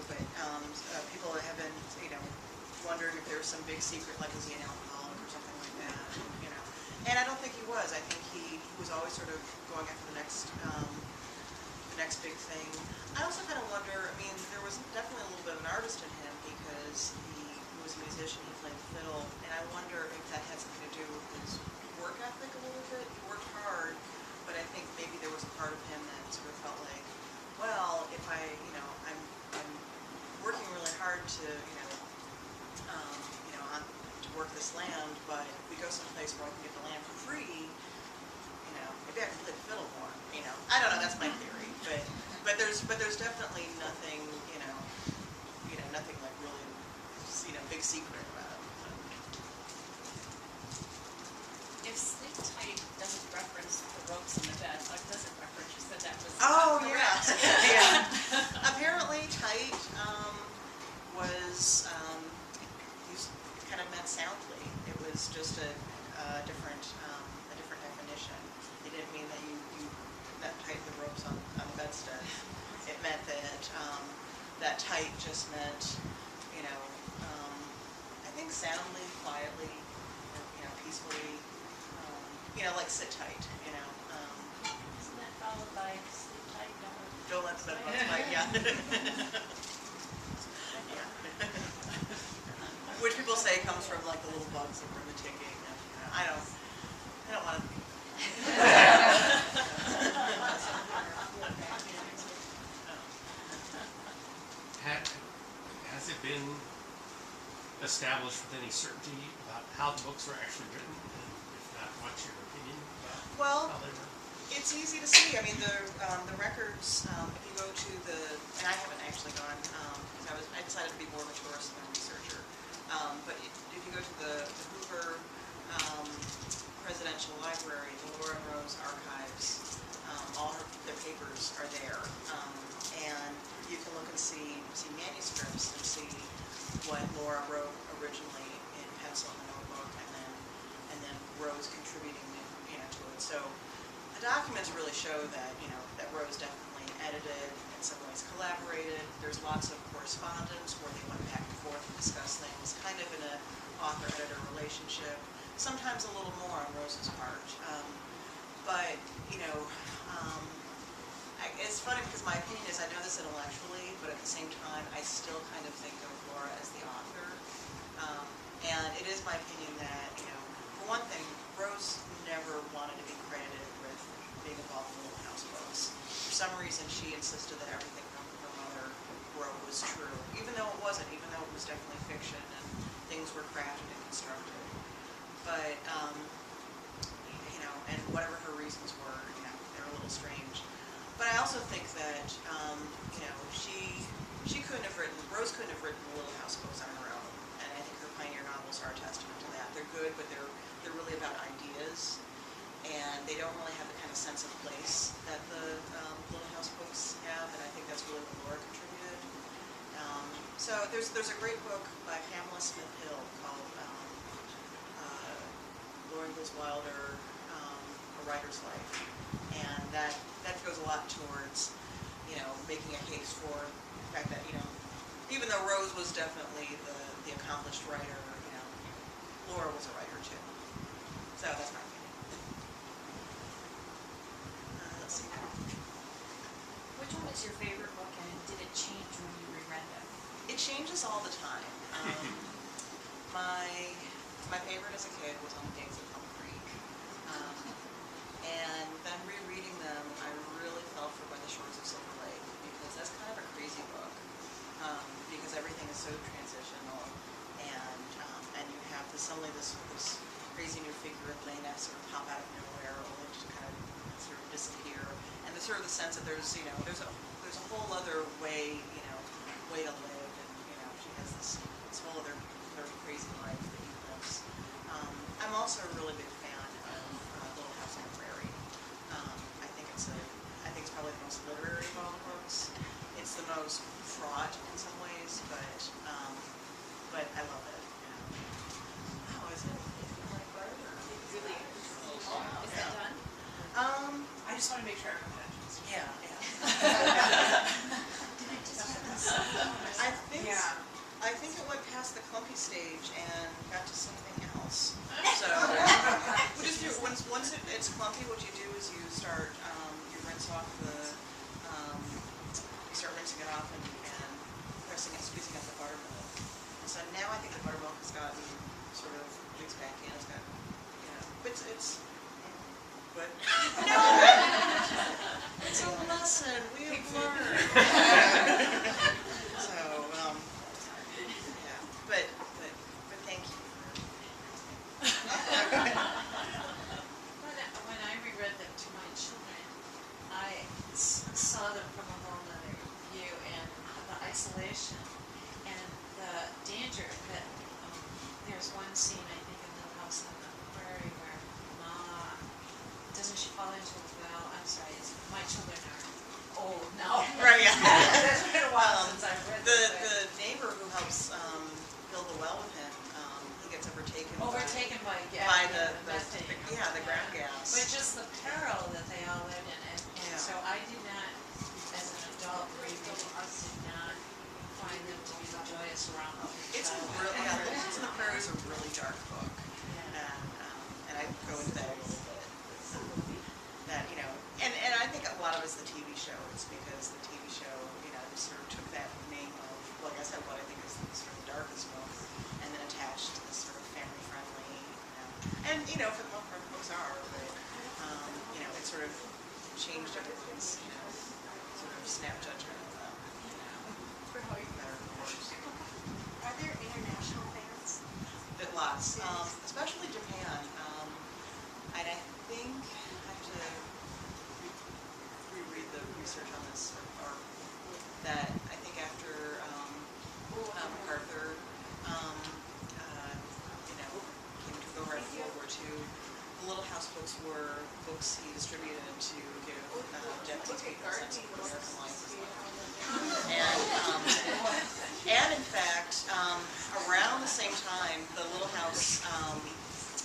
but people have been, wondering if there was some big secret, like was he an alcoholic or something like that, And I don't think he was. I think he was always sort of going after the next big thing. I also kind of wonder, there was definitely a little bit of an artist in him because he was a musician, he played the fiddle, and I wonder if that had something to do with his work ethic a little bit. He worked hard, but I think maybe there was a part of him that sort of felt like, well, if I'm working really hard to, to work this land, but if we go someplace where I can get the land for free, maybe I can play the fiddle more. I don't know. That's my theory, but there's definitely nothing, nothing like really, big secret about it. If sleep tight doesn't reference the ropes in the bed, like does it reference? You said that was correct. Yeah. Apparently, tight was used kind of meant soundly. It was just a different definition. It didn't mean that you tighten the ropes on the bedstead. It meant that that tight just meant, I think soundly, quietly, peacefully, like sit tight, Isn't that followed by sleep tight? Don't let the bed bugs bite, yeah. Which people say comes from like the little bugs that were in the ticking. I don't want to. Has it been established with any certainty about how the books were actually written, and if not, what's your opinion about how they were? It's easy to see. The records. If you go to and I haven't actually gone because I decided to be more of a tourist than a researcher. But if you go to the Hoover Presidential Library, the Laura and Rose archives, all their papers are there, and you can look and see manuscripts and see what Laura wrote originally in pencil in the notebook, and then Rose contributing to it. So the documents really show that that Rose definitely edited, in some ways collaborated. There's lots of correspondence where they went back and forth and discussed things, kind of in an author-editor relationship. Sometimes a little more on Rose's part, but it's funny because my opinion is I know this intellectually, but at the same time I still kind of think of Laura as the author, and it is my opinion that for one thing, Rose never wanted to be credited with being involved in Little House books. For some reason, she insisted that everything her mother wrote was true, even though it wasn't, even though it was definitely fiction and things were crafted and constructed. But and whatever her reasons were, they're a little strange. But I also think that Rose couldn't have written Little House books on her own, and I think her pioneer novels are a testament to that. They're good, but they're really about ideas, and they don't really have the kind of sense of place that the Little House books have, and I think that's really what Laura contributed. So there's a great book by Pamela Smith Hill called Laura Ingalls Wilder, A Writer's Life, and that goes a lot towards making a case for the fact that even though Rose was definitely the accomplished writer, Laura was a writer too. So that's my opinion. Let's see. Which one was your favorite book, and did it change when you reread it? It changes all the time. My favorite as a kid was On the Days of Plum Creek, and then rereading them, I really fell for By the Shores of Silver Lake because that's kind of a crazy book. Because everything is so transitional, and you have suddenly this crazy new figure of Lena sort of pop out of nowhere, only to kind of sort of disappear, and there's sort of the sense that there's a whole other way to live, and she has this whole other sort of crazy life that he lives. I'm also a really big fan of Little House on the Prairie. I think it's probably the most literary of all the books. It's the most fraught in some ways, but I love it. How is it? Really? Is that done? I just want to make sure everyone catches. Yeah. Did I just I think it went past the clumpy stage and got to something else. So, once it's clumpy, what you do is you start, you rinse off you start rinsing it off and pressing it, squeezing out the buttermilk. And so now I think the buttermilk has gotten sort of mixed back in. It's got, it's but it's a lesson we have learned. So, yeah, but thank you. When I reread them to my children, I saw them from a whole other view, and the isolation and the danger that there's one scene, I think, in Little House on the Prairie where Ma, doesn't she fall into a well? I'm sorry, my children are old now. Right, yeah. It's been a while since I've read this. The neighbor who helps build the well with him, he gets overtaken by the methane. the ground gas. But just the peril that they all lived in, and Yeah. so I did not, as an adult reading, did not find them to be joyous around the It's Booksellers in the Prairie is a really dark book, and I go into that a little bit. That and I think a lot of it's the TV show. It's because the TV show sort of took that name of, like I said, what I think is sort of the darkest book, and then attached to this sort of family friendly, and for the most part books are, but it sort of changed everyone's sort of snap judgment of them. For better or worse. Are there international fans? Lots, especially Japan. And I think I have to reread the research on this, or that I think after MacArthur, came to go right after World War II, the Little House books were books he distributed to give Japanese people a sense of American life. And in fact, around the same time, the Little House,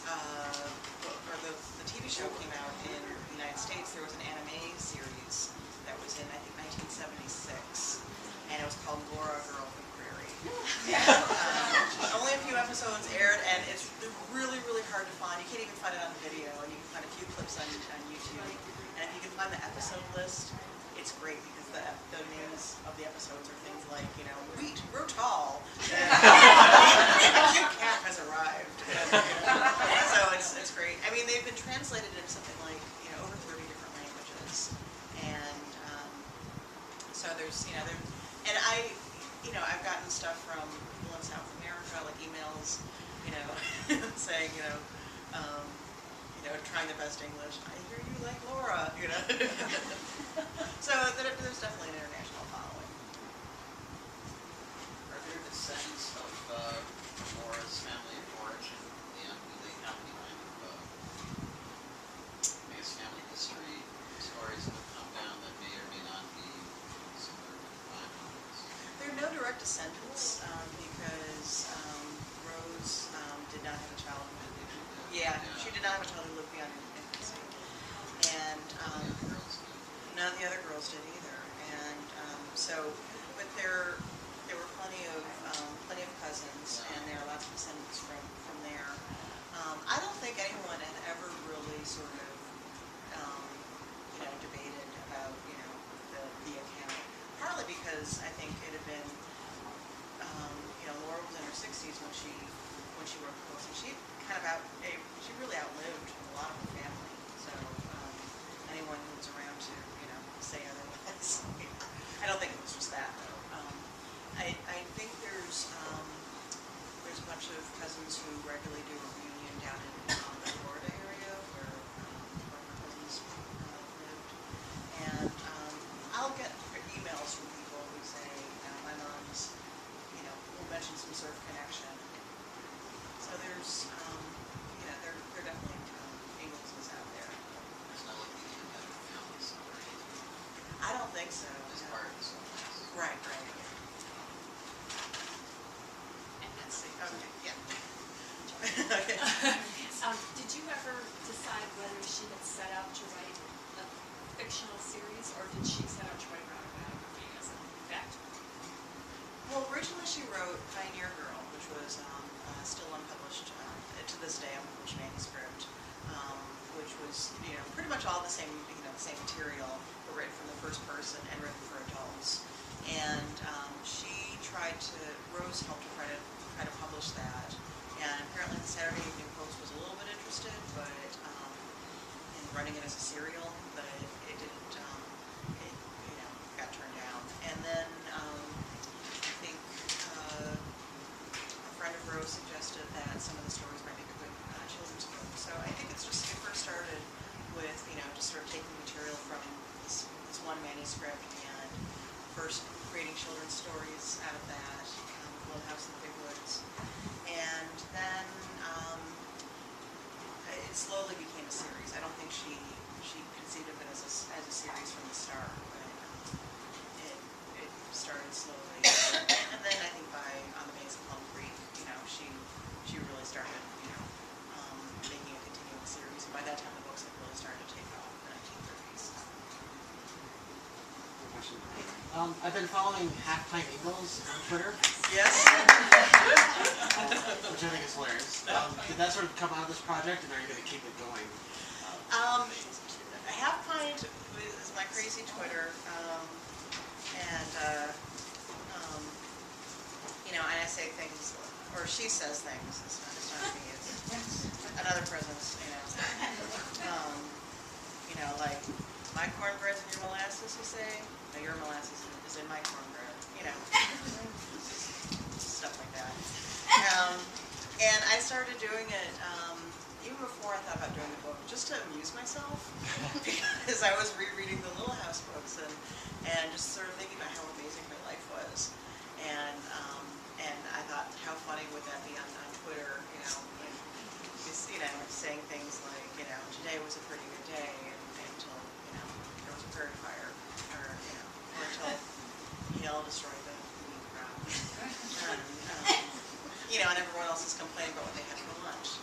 or the TV show came out in the United States, there was an anime series that was in, I think, 1976, and it was called Laura, Girl from Prairie. And, only a few episodes aired, and it's really, really hard to find. You can't even find it on video, and you can find a few clips on YouTube. And if you can find the episode list, it's great because the names of the episodes are things like, wheat, grow tall, and a cute cat has arrived. So it's great. I mean, they've been translated into something like, over 30 different languages. And so there's, and I've gotten stuff from people in South America, like emails, saying, trying their best English. I hear you like Laura, So there's definitely an international following. Are there descendants of Laura's family of origin, and do they have any kind of, family history stories that have come down that may or may not be similar to There are no direct descendants because Rose did not have a child. Yeah, she did not have a child who lived beyond infancy, and none of the other girls did either. And but there were plenty of cousins, and there are lots of descendants from there. I don't think anyone had ever really sort of debated about the account. Partly because I think it had been Laura was in her 60s when she wrote the books, and she kind of she really outlived a lot of her family. So anyone who was around to say otherwise, I don't think it was just that though. I think there's a bunch of cousins who regularly do a reunion down in the Florida area where one of my cousins lived, and I'll get emails from people who say my mom's will mention some sort of connection. So there's there definitely Engels's out there. There's no like the independent family story. I don't think so. Just part of the story. Right. And that's it. Okay. Yeah. Okay. Did you ever decide whether she had set out to write a fictional series, or did she set out to write an autobiography as a fact? Well, originally she wrote Pioneer Girl, which was still unpublished to this day, unpublished manuscript, which was pretty much all the same the same material, but written from the first person and written for adults. And Rose helped her try to publish that. And apparently the Saturday Evening Post was a little bit interested, but in running it as a serial, but it didn't. It got turned down. And then I think a friend of Rose suggested that some of the stories might make a good children's book. So I think it first started with just sort of taking material from this one manuscript and first creating children's stories out of that, Little House in the Big Woods, and then it slowly became a series. I don't think she conceived of it as a series from the start, but it started slowly, and then I think on the Banks of Plum Creek, she really started making a continuing series, and by that time the books had really started to take off in the 1930s. I've been following Half Pint Eagles on Twitter. Yes. Which I think is hilarious. Did that sort of come out of this project, and are you going to keep it going? Half Pint is my crazy Twitter, and and I say things, or she says things. It's not me. It's another presence. Like my cornbread's in your molasses, you say. No, your molasses is in my cornbread. Stuff like that. And I started doing it even before I thought about doing the book, just to amuse myself, because I was rereading the Little House books and just sort of thinking about how amazing her life was. And I thought, how funny would that be on Twitter? Saying things like, today was a pretty good day until there was a prairie fire, or until Yale destroyed the meat crop. And everyone else is complaining about what they had for lunch.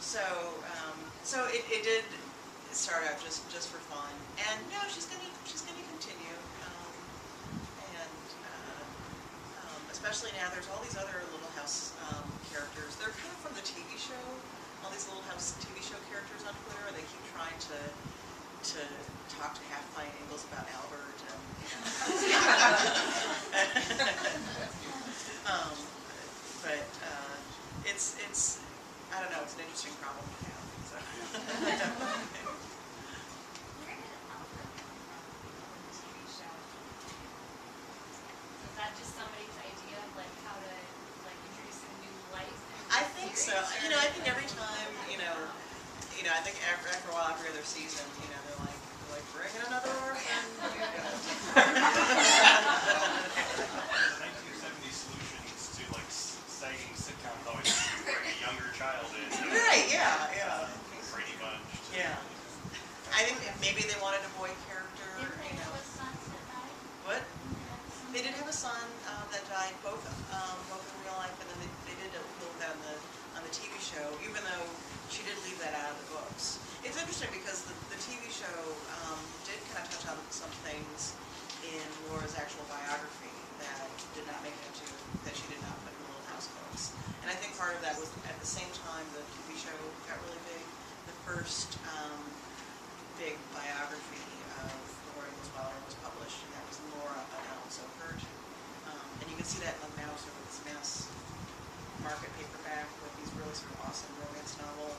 So it did start out just for fun, and she's gonna continue, especially now there's all these other Little House characters. They're kind of from the TV show. All these Little House TV show characters on Twitter. They keep trying to talk to Half Pint Eagles about Albert, and but it's I don't know. It's an interesting problem to have. So. Where did Albert come from in the TV show? Is that just somebody's idea of how to introduce a new life? I think so. I think every time, I think after a while, every other season, they're like bring in another orphan. The 1970s solutions to sagging sitcoms always bring a younger child in. Right? Yeah. Brady Bunch. Yeah. I think maybe they wanted a boy character. Didn't they have a son that died? What? They did have a son that died, both in real life, and then they did a little bit on the TV show, even though she did leave that out of the books. It's interesting because the TV show did kind of touch on some things in Laura's actual biography that did not make it into, that she did not put in the Little House books. And I think part of that was at the same time the TV show got really big. The first big biography of Laura Ingalls was published, and that was Laura Adele Zokert. And you can see that in the Mouse Over This Mess market paperback with these really sort of awesome romance novel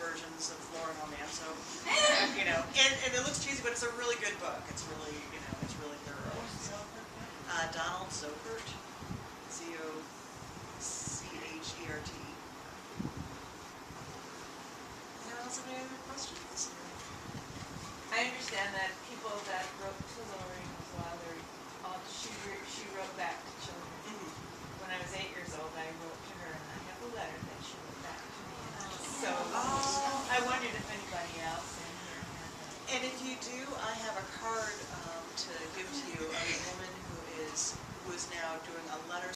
versions of Laura and Almanzo. And it looks cheesy, but it's a really good book. It's really, it's really thorough. Donald Zokert.